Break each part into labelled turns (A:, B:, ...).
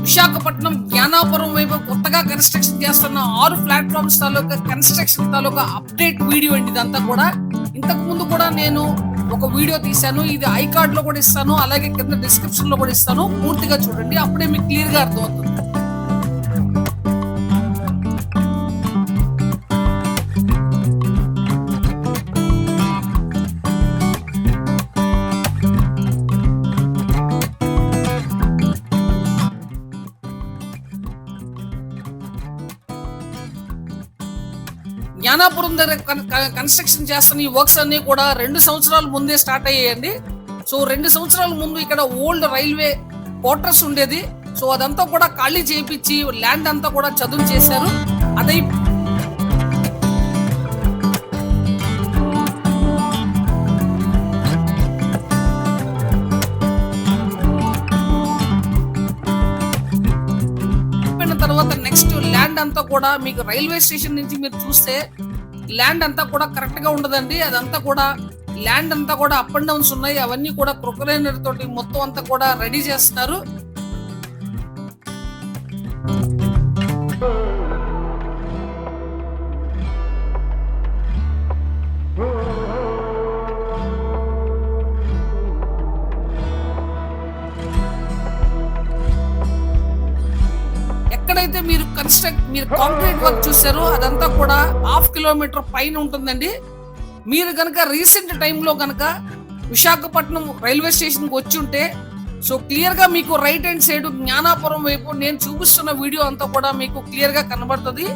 A: విశాఖపట్నం జ్ఞానాపురం వైపు కొత్తగా కన్స్ట్రక్షన్ చేస్తున్న 6 ప్లాట్ఫామ్స్ తాలూకా కన్స్ట్రక్షన్ తాలూకా అప్డేట్ వీడియో అండి ఇదంతా కూడా. ఇంతకు ముందు కూడా నేను ఒక వీడియో తీశాను. ఇది ఐ కార్డ్ లో కూడా ఇస్తాను, అలాగే కింద డిస్క్రిప్షన్ లో కూడా ఇస్తాను. పూర్తిగా చూడండి, అప్పుడే మీకు క్లియర్ గా అర్థమవుతుంది. జ్ఞానాపురం దగ్గర కన్స్ట్రక్షన్ చేస్తున్న ఈ వర్క్స్ అన్ని కూడా 2 సంవత్సరాల ముందే స్టార్ట్ అయ్యాయండి. సో 2 సంవత్సరాల ముందు ఇక్కడ ఓల్డ్ రైల్వే క్వార్టర్స్ ఉండేది. సో అదంతా కూడా ఖాళీ చేయించి ల్యాండ్ అంతా కూడా చదును చేశారు. అదై తర్వాత నెక్స్ట్ ల్యాండ్ అంతా కూడా మీకు రైల్వే స్టేషన్ నుంచి మీరు చూస్తే ల్యాండ్ అంతా కూడా కరెక్ట్ గా ఉండదండి. అదంతా కూడా ల్యాండ్ అంతా కూడా అప్ అండ్ డౌన్స్ ఉన్నాయి. అవన్నీ కూడా క్రొకలైనర్ తోటి మొత్తం అంతా కూడా రెడీ చేస్తున్నారు. ఎక్కడైతే మీరు కాంక్రీట్ వర్క్ చూసారో అదంతా కూడా 1/2 కిలోమీటర్ పైన ఉంటుందండి. మీరు గనక రీసెంట్ టైంలో గనక విశాఖపట్నం రైల్వే స్టేషన్ కి వచ్చి ఉంటే సో క్లియర్ గా మీకు రైట్ హ్యాండ్ సైడ్ జ్ఞానాపురం వైపు నేను చూపిస్తున్న వీడియో అంతా కూడా మీకు క్లియర్ గా కనబడుతుంది.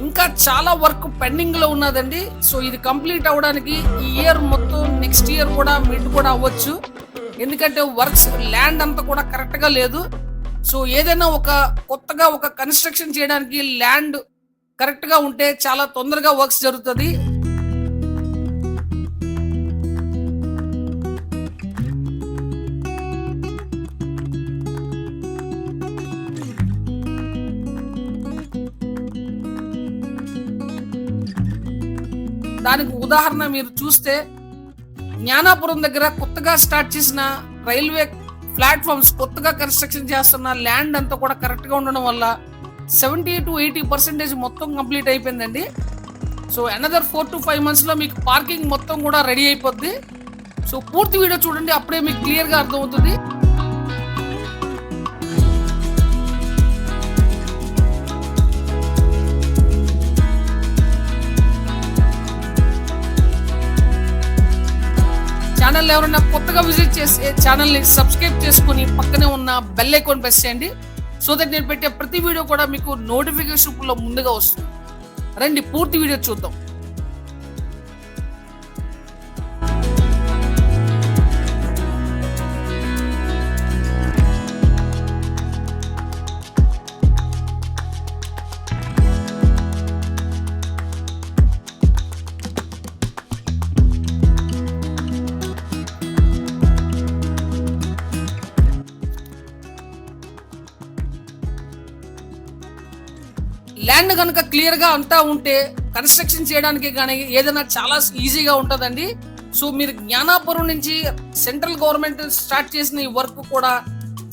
A: ఇంకా చాలా వర్క్ పెండింగ్ లో ఉన్నదండి. సో ఇది కంప్లీట్ అవ్వడానికి ఈ ఇయర్ మొత్తం, నెక్స్ట్ ఇయర్ కూడా మిడ్ కూడా అవ్వచ్చు. ఎందుకంటే వర్క్స్ ల్యాండ్ అంతా కూడా కరెక్ట్ గా లేదు. సో ఏదైనా కొత్తగా ఒక కన్స్ట్రక్షన్ చేయడానికి ల్యాండ్ కరెక్ట్ గా ఉంటే చాలా తొందరగా వర్క్స్ జరుగుతుంది. దానికి ఉదాహరణ మీరు చూస్తే జ్ఞానాపురం దగ్గర కొత్తగా స్టార్ట్ చేసిన రైల్వే ప్లాట్ఫామ్స్ కొత్తగా కన్స్ట్రక్షన్ చేస్తున్న ల్యాండ్ అంతా కూడా కరెక్ట్ గా ఉండడం వల్ల 70 to 80% మొత్తం కంప్లీట్ అయిపోయిందండి. సో అనదర్ 4 to 5 months లో మీకు పార్కింగ్ మొత్తం కూడా రెడీ అయిపోద్ది. సో పూర్తి వీడియో చూడండి, అప్పుడే మీకు క్లియర్ గా అర్థమవుతుంది. ఛానల్ ఎవరైనా కొత్తగా విజిట్ చేస్తే ఛానల్ ని సబ్స్క్రైబ్ చేసుకుని పక్కనే ఉన్న బెల్ ఐకాన్ ప్రెస్ చేయండి. సో దట్ నేను పెట్టే ప్రతి వీడియో కూడా మీకు నోటిఫికేషన్ లో ముందుగా వస్తుంది. రండి పూర్తి వీడియో చూద్దాం. ల్యాండ్ కనుక క్లియర్ గా అంతా ఉంటే కన్స్ట్రక్షన్ చేయడానికి కానీ ఏదైనా చాలా ఈజీగా ఉంటుందండి. సో మీరు జ్ఞానాపురం నుంచి సెంట్రల్ గవర్నమెంట్ స్టార్ట్ చేసిన ఈ వర్క్ కూడా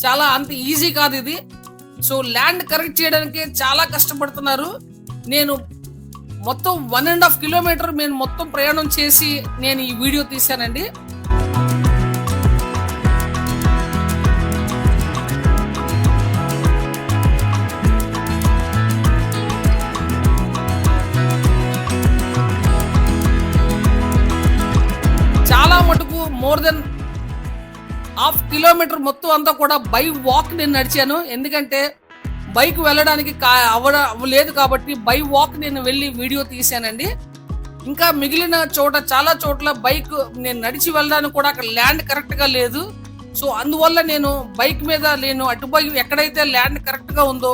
A: చాలా అంత ఈజీ కాదు ఇది. సో ల్యాండ్ కరెక్ట్ చేయడానికి చాలా కష్టపడుతున్నారు. నేను మొత్తం 1.5 కిలోమీటర్ నేను మొత్తం ప్రయాణం చేసి నేను ఈ వీడియో తీశానండి. మటుకు మోర్ దెన్ 1/2 కిలోమీటర్ మొత్తం అంతా కూడా బై వాక్ నేను నడిచాను. ఎందుకంటే బైక్ వెళ్ళడానికి అవ్వలేదు కాబట్టి బై వాక్ నేను వెళ్ళి వీడియో తీసానండి. ఇంకా మిగిలిన చాలా చోట్ల బైక్ నేను నడిచి వెళ్ళడానికి కూడా అక్కడ ల్యాండ్ కరెక్ట్ గా లేదు. సో అందువల్ల నేను బైక్ మీద అటుపై ఎక్కడైతే ల్యాండ్ కరెక్ట్ గా ఉందో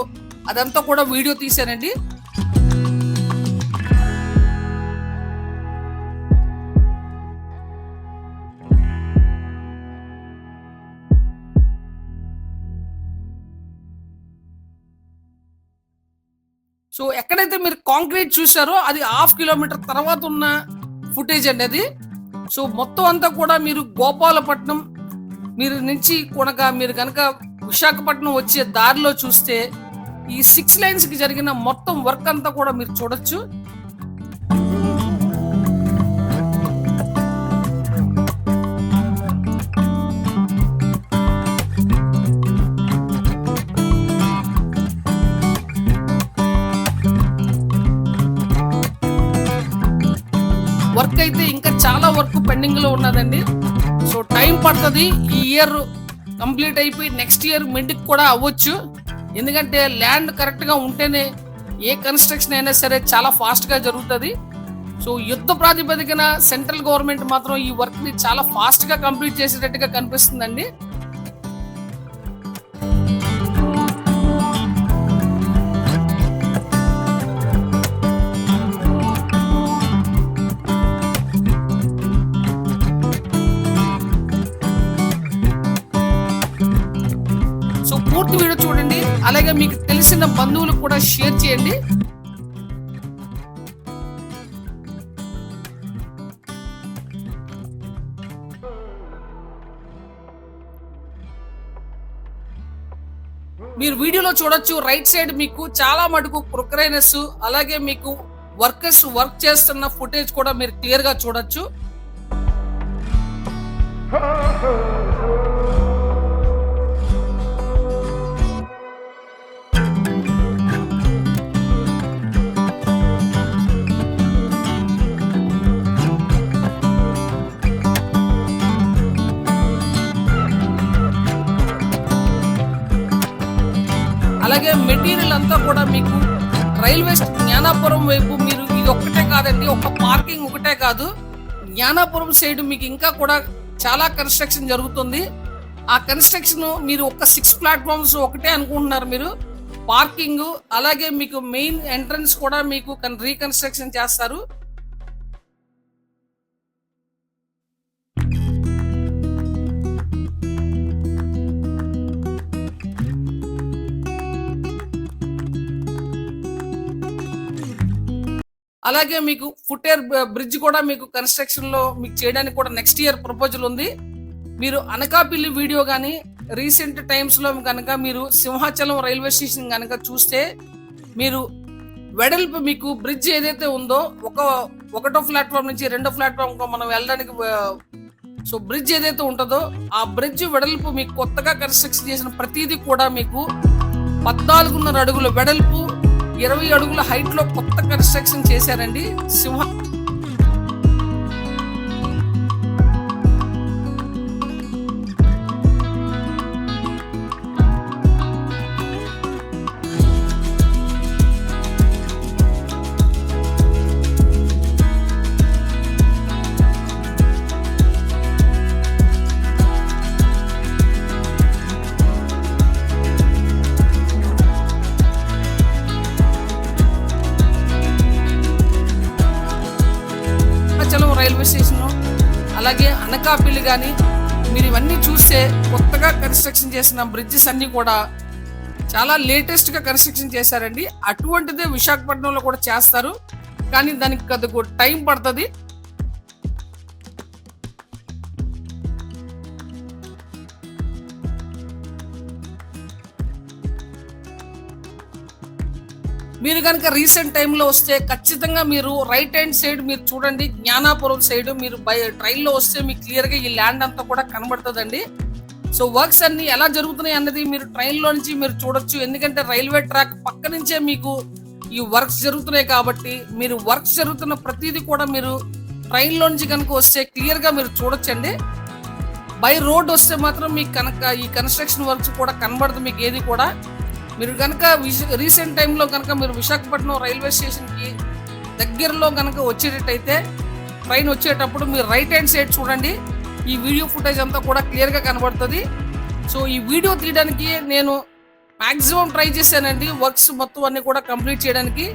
A: అదంతా కూడా వీడియో తీసానండి. సో ఎక్కడైతే మీరు కాంక్రీట్ చూసారో అది 1/2 కిలోమీటర్ తర్వాత ఉన్న ఫుటేజ్ అండి అది. సో మొత్తం అంతా కూడా మీరు గోపాలపట్నం మీరు నుంచి మీరు కనుక విశాఖపట్నం వచ్చే దారిలో చూస్తే ఈ 6 లైన్స్ కి జరిగిన మొత్తం వర్క్ అంతా కూడా మీరు చూడొచ్చు. వర్క్ అయితే ఇంకా చాలా వర్క్ పెండింగ్ లో ఉన్నదండి. సో టైం పడుతుంది. ఈ ఇయర్ కంప్లీట్ అయిపోయి నెక్స్ట్ ఇయర్ మిడ్కి కూడా అవ్వచ్చు. ఎందుకంటే ల్యాండ్ కరెక్ట్ గా ఉంటేనే ఏ కన్స్ట్రక్షన్ అయినా సరే చాలా ఫాస్ట్ గా జరుగుతుంది. సో యుద్ధ ప్రాతిపదికన సెంట్రల్ గవర్నమెంట్ మాత్రం ఈ వర్క్ ని చాలా ఫాస్ట్ గా కంప్లీట్ చేసేటట్టుగా కనిపిస్తుందండి. పూర్తి వీడియో చూడండి. అలాగే మీకు తెలిసిన బంధువులకు కూడా షేర్ చేయండి. మీరు వీడియోలో చూడొచ్చు రైట్ సైడ్ మీకు చాలా మటుకు క్రొక్రైనెస్ అలాగే మీకు వర్కర్స్ వర్క్ చేస్తున్న ఫుటేజ్ కూడా మీరు క్లియర్ గా చూడొచ్చు. అలాగే మెటీరియల్ అంతా కూడా మీకు రైల్వే జ్ఞానాపురం వైపు మీరు ఇది ఒక్కటే కాదండి, ఒక పార్కింగ్ ఒకటే కాదు, జ్ఞానాపురం సైడ్ మీకు ఇంకా కూడా చాలా కన్స్ట్రక్షన్ జరుగుతుంది. ఆ కన్స్ట్రక్షన్ మీరు ఒక 6 ప్లాట్ఫామ్స్ ఒకటే అనుకుంటున్నారు మీరు. పార్కింగ్ అలాగే మీకు మెయిన్ ఎంట్రన్స్ కూడా మీకు రీకన్స్ట్రక్షన్ చేస్తారు. అలాగే మీకు ఫుటేర్ బ్రిడ్జ్ కూడా మీకు కన్స్ట్రక్షన్ లో మీకు చేయడానికి కూడా నెక్స్ట్ ఇయర్ ప్రపోజల్ ఉంది. మీరు అనకాపల్లి వీడియో కానీ రీసెంట్ టైమ్స్ లో కనుక మీరు సింహాచలం రైల్వే స్టేషన్ కనుక చూస్తే మీరు వెడల్పు మీకు బ్రిడ్జ్ ఏదైతే ఉందో ఒకటో ప్లాట్ఫామ్ నుంచి 2వ ప్లాట్ఫామ్ మనం వెళ్ళడానికి సో బ్రిడ్జ్ ఏదైతే ఉంటుందో ఆ బ్రిడ్జ్ వెడల్పు మీకు కొత్తగా కన్స్ట్రక్షన్ చేసిన ప్రతిదీ కూడా మీకు 14.5 అడుగుల వెడల్పు 20 అడుగుల హైట్ లో కొత్త కన్స్ట్రక్షన్ చేశారండి. రైల్వే స్టేషన్ అలాగే అనకాపల్లి కానీ మీరు ఇవన్నీ చూస్తే కొత్తగా కన్స్ట్రక్షన్ చేసిన బ్రిడ్జెస్ అన్ని కూడా చాలా లేటెస్ట్ గా కన్స్ట్రక్షన్ చేశారండి. అటువంటిదే విశాఖపట్నంలో కూడా చేస్తారు, కానీ దానికి కొద్దిగా టైం పడుతుంది. మీరు కనుక రీసెంట్ టైంలో వస్తే ఖచ్చితంగా మీరు రైట్ హ్యాండ్ సైడ్ మీరు చూడండి, జ్ఞానాపురం సైడ్ మీరు ట్రైన్లో వస్తే మీకు క్లియర్గా ఈ ల్యాండ్ అంతా కూడా కనబడుతుందండి. సో వర్క్స్ అన్ని ఎలా జరుగుతున్నాయి అన్నది మీరు ట్రైన్లో నుంచి మీరు చూడొచ్చు. ఎందుకంటే రైల్వే ట్రాక్ పక్క నుంచే మీకు ఈ వర్క్స్ జరుగుతున్నాయి కాబట్టి మీరు వర్క్స్ జరుగుతున్న ప్రతిదీ కూడా మీరు ట్రైన్లో నుంచి కనుక వస్తే క్లియర్గా మీరు చూడొచ్చండి. బై రోడ్ వస్తే మాత్రం మీకు కనుక ఈ కన్స్ట్రక్షన్ వర్క్స్ కూడా కనబడదు మీకు ఏది కూడా. మీరు కనుక రీసెంట్ టైంలో కనుక మీరు విశాఖపట్నం రైల్వే స్టేషన్కి దగ్గరలో కనుక వచ్చేటట్టయితే ట్రైన్ వచ్చేటప్పుడు మీరు రైట్ హ్యాండ్ సైడ్ చూడండి, ఈ వీడియో ఫుటేజ్ అంతా కూడా క్లియర్గా కనబడుతుంది. సో ఈ వీడియో తీయడానికి నేను మ్యాక్సిమం ట్రై చేశానండి, వర్క్స్ మొత్తం అన్ని కూడా కంప్లీట్ చేయడానికి.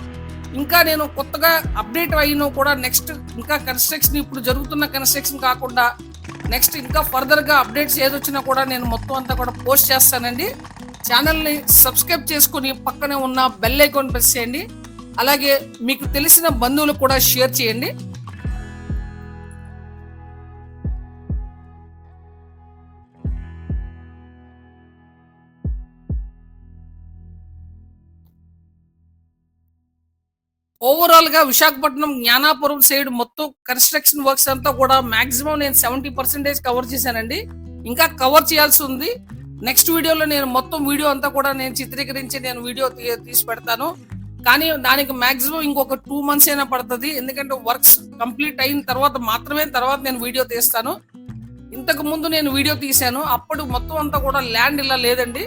A: ఇంకా నేను కొత్తగా అప్డేట్ అయినా కూడా నెక్స్ట్ ఇంకా కన్స్ట్రక్షన్ ఇప్పుడు జరుగుతున్న కన్స్ట్రక్షన్ కాకుండా నెక్స్ట్ ఇంకా ఫర్దర్గా అప్డేట్స్ ఏదొచ్చినా కూడా నేను మొత్తం అంతా కూడా పోస్ట్ చేస్తానండి. ఛానల్ని సబ్స్క్రైబ్ చేసుకుని పక్కనే ఉన్న బెల్ ఐకాన్ ప్రెస్ చేయండి. అలాగే మీకు తెలిసిన బంధువులకు కూడా షేర్ చేయండి. ఓవరాల్ గా విశాఖపట్నం జ్ఞానాపురం సైడ్ మొత్తం కన్స్ట్రక్షన్ వర్క్స్ అంతా కూడా మాక్సిమం నేను 70% కవర్ చేశానండి. ఇంకా కవర్ చేయాల్సి ఉంది. నెక్స్ట్ వీడియోలో నేను మొత్తం వీడియో అంతా కూడా నేను చిత్రీకరించి నేను వీడియో తీసి పెడతాను. కానీ దానికి మాక్సిమం ఇంకొక 2 months అయినా పడుతుంది. ఎందుకంటే వర్క్స్ కంప్లీట్ అయిన తర్వాత నేను వీడియో తీస్తాను. ఇంతకు ముందు నేను వీడియో తీశాను, అప్పుడు మొత్తం అంతా కూడా ల్యాండ్ ఇలా లేదండి.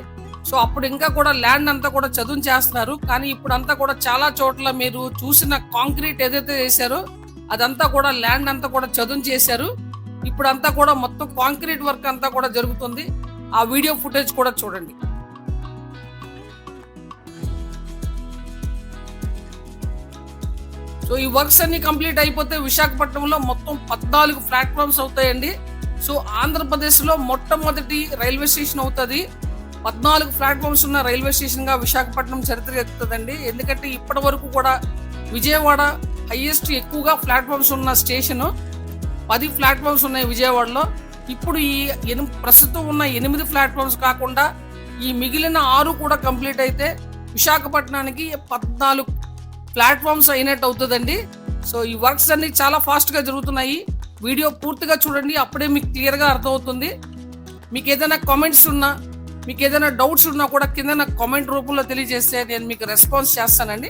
A: సో అప్పుడు ఇంకా కూడా ల్యాండ్ అంతా కూడా చదును చేస్తున్నారు. కానీ ఇప్పుడు అంతా కూడా చాలా చోట్ల మీరు చూసిన కాంక్రీట్ ఏదైతే చేశారో అదంతా కూడా ల్యాండ్ అంతా కూడా చదును చేశారు. ఇప్పుడు అంతా కూడా మొత్తం కాంక్రీట్ వర్క్ అంతా కూడా జరుగుతుంది. ఆ వీడియో ఫుటేజ్ కూడా చూడండి. సో ఈ వర్క్స్ అన్ని కంప్లీట్ అయిపోతే విశాఖపట్నంలో మొత్తం 14 ప్లాట్ఫామ్స్ అవుతాయండి. సో ఆంధ్రప్రదేశ్ లో మొట్టమొదటి రైల్వే స్టేషన్ అవుతుంది. 14 ప్లాట్ఫామ్స్ ఉన్న రైల్వే స్టేషన్ గా విశాఖపట్నం చరిత్ర ఎక్కుతుందండి. ఎందుకంటే ఇప్పటి వరకు కూడా విజయవాడ హైయెస్ట్ ఎక్కువగా ప్లాట్ఫామ్స్ ఉన్న స్టేషన్. 10 ప్లాట్ఫామ్స్ ఉన్నాయి విజయవాడలో. ఇప్పుడు ఈ ప్రస్తుతం ఉన్న 8 ప్లాట్ఫామ్స్ కాకుండా ఈ మిగిలిన 6 కూడా కంప్లీట్ అయితే విశాఖపట్నానికి 14 ప్లాట్ఫామ్స్ అయినట్టు అవుతుందండి. సో ఈ వర్క్స్ అన్ని చాలా ఫాస్ట్ గా జరుగుతున్నాయి. వీడియో పూర్తిగా చూడండి, అప్పుడే మీకు క్లియర్ గా అర్థమవుతుంది. మీకు ఏదైనా కామెంట్స్ ఉన్నా, మీకు ఏదైనా డౌట్స్ ఉన్నా కూడా కింద నాకు కామెంట్ రూపంలో తెలియజేస్తే నేను మీకు రెస్పాన్స్ చేస్తానండి.